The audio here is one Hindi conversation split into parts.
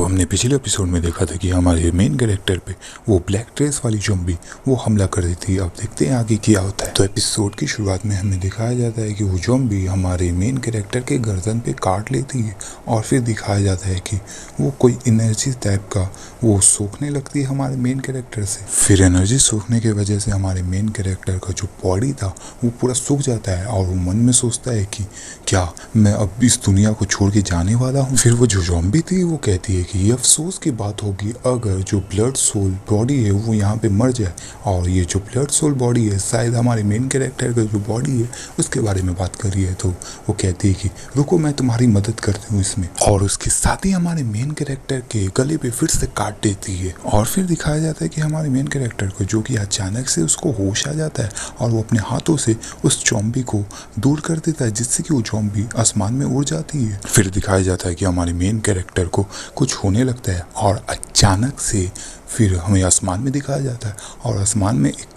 हमने पिछले एपिसोड में देखा था कि हमारे मेन कैरेक्टर पे वो ब्लैक ड्रेस वाली ज़ॉम्बी वो हमला कर रही थी। अब देखते हैं आगे क्या होता है। तो एपिसोड की शुरुआत में हमें दिखाया जाता है कि वो ज़ॉम्बी हमारे मेन कैरेक्टर के गर्दन पे काट लेती है और फिर दिखाया जाता है कि वो कोई एनर्जी टाइप का वो सूखने लगती है हमारे मेन कैरेक्टर से। फिर एनर्जी सूखने की वजह से हमारे मेन कैरेक्टर का जो बॉडी था वो पूरा सूख जाता है और वो मन में सोचता है कि क्या मैं अब इस दुनिया को छोड़ के जाने वाला हूँ। फिर वो जो ज़ॉम्बी थी वो कहती है कि ये अफसोस की बात होगी अगर जो ब्लड सोल बॉडी है वो यहाँ पे मर जाए, और ये जो ब्लड सोल बॉडी है शायद हमारे मेन कैरेक्टर का जो बॉडी है उसके बारे में बात कर रही है। तो वो कहती है कि रुको मैं तुम्हारी मदद करती हूँ इसमें, और उसके साथ ही हमारे मेन कैरेक्टर के गले पे फिर से काट देती है। और फिर दिखाया जाता है कि हमारे मेन कैरेक्टर को जो कि अचानक से उसको होश आ जाता है और वो अपने हाथों से उस ज़ॉम्बी को दूर कर देता है जिससे कि वो ज़ॉम्बी आसमान में उड़ जाती है। फिर दिखाया जाता है कि हमारे मेन कैरेक्टर को कुछ होने लगता है और अचानक से फिर हमें आसमान में दिखाया जाता है और आसमान में एक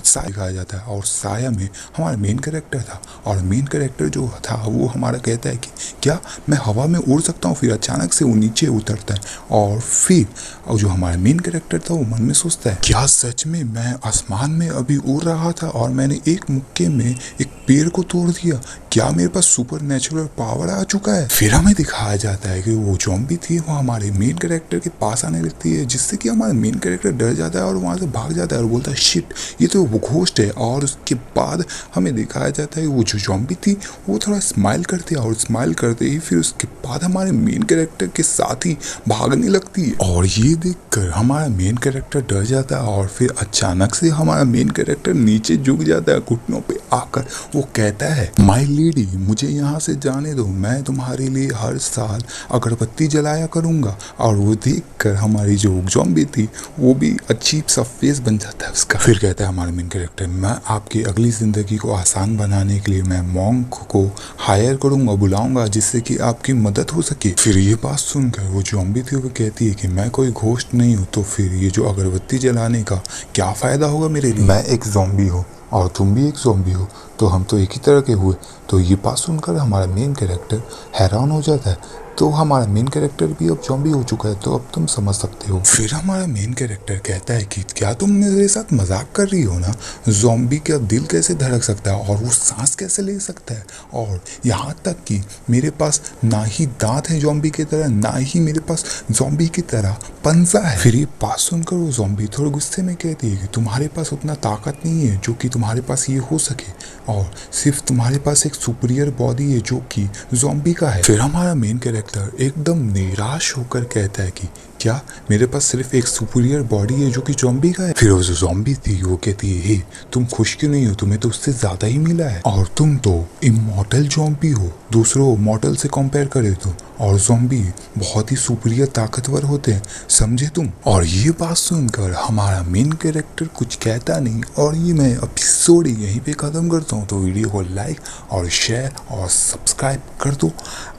साया दिखाया जाता है और साया में हमारा मेन कैरेक्टर था। और मेन कैरेक्टर जो था वो हमारा कहता है कि क्या मैं हवा में उड़ सकता हूँ। फिर अचानक से वो नीचे उतरता है और फिर जो हमारा मेन कैरेक्टर था वो मन में सोचता है क्या सच में मैं आसमान में अभी उड़ रहा था और मैंने एक मुक्के में एक पेड़ को तोड़ दिया, क्या मेरे पास सुपर नेचुरल पावर आ चुका है। फिर हमें दिखाया जाता है कि वो ज़ॉम्बी थी वो हमारे मेन कैरेक्टर के पास आने लगती है जिससे कि हमारा मेन कैरेक्टर डर जाता है और वहाँ से भाग जाता है और बोलता है शिट ये तो वो घोस्ट है। और उसके बाद हमें दिखाया जाता है वो जो ज़ॉम्बी थी वो थोड़ा स्माइल करती है और स्माइल करते ही फिर उसके बाद हमारे मेन कैरेक्टर के साथ ही भागने लगती है। और ये देखकर हमारा मेन कैरेक्टर डर जाता है और फिर अचानक से हमारा मेन कैरेक्टर नीचे झुक जाता है घुटनों पे आकर। वो कहता है माय लेडी मुझे यहाँ से जाने दो, मैं तुम्हारे लिए हर साल अगरबत्ती जलाया करूँगा। और वो देखकर हमारी जो ज़ॉम्बी थी वो भी अजीब सा फेस बन जाता है उसका। फिर कहता है हमारा मेन कैरेक्टर मैं आपकी अगली ज़िंदगी को आसान बनाने के लिए मैं मॉन्क को हायर करूँगा, बुलाऊँगा जिससे कि आपकी मदद हो सके। फिर ये बात सुनकर वो ज़ॉम्बी थी वो कहती है कि मैं कोई घोस्ट नहीं हूँ तो फिर ये जो अगरबत्ती जलाने का क्या फ़ायदा होगा मेरे लिए, मैं एक ज़ॉम्बी हूँ और तुम भी एक ज़ॉम्बी हो तो हम तो एक ही तरह के हुए। तो ये बात सुनकर हमारा मेन कैरेक्टर हैरान हो जाता है। तो हमारा मेन कैरेक्टर भी अब ज़ॉम्बी हो चुका है तो अब तुम समझ सकते हो। फिर हमारा मेन कैरेक्टर कहता है कि क्या तुम मेरे साथ मजाक कर रही हो ना, ज़ॉम्बी का दिल कैसे धड़क सकता है और वो सांस कैसे ले सकता है, और यहाँ तक कि मेरे पास ना ही दांत है ज़ॉम्बी की तरह ना ही मेरे पास ज़ॉम्बी की तरह पंजा है। फिर ये बात सुनकर वो ज़ॉम्बी थोड़े गुस्से में कहती है कि तुम्हारे पास उतना ताकत नहीं है जो कि तुम्हारे पास ये हो सके, और सिर्फ तुम्हारे पास एक सुपीरियर बॉडी है जो कि ज़ॉम्बी का है। फिर हमारा मेन कैरेक्टर एकदम निराश होकर कहता है कि क्या मेरे पास सिर्फ एक सुपीरियर बॉडी है जो कि ज़ॉम्बी का है। फिर वो जो ज़ॉम्बी थी वो कहती है हे तुम खुश क्यों नहीं हो, तुम्हें तो उससे ज़्यादा ही मिला है और तुम तो इमॉर्टल ज़ॉम्बी हो, दूसरों मॉर्टल से कंपेयर करे तो, और ज़ॉम्बी बहुत ही सुपीरियर ताकतवर होते हैं समझे तुम। और ये बात सुनकर हमारा मेन कैरेक्टर कुछ कहता नहीं और ये मैं एपिसोड यहीं पे ख़त्म करता हूँ। तो वीडियो को लाइक और शेयर और सब्सक्राइब कर दो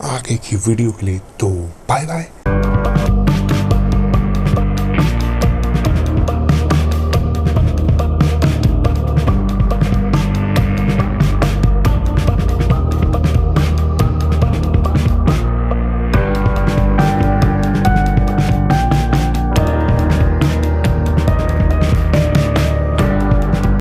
आगे की वीडियो के लिए। तो बाय बाय।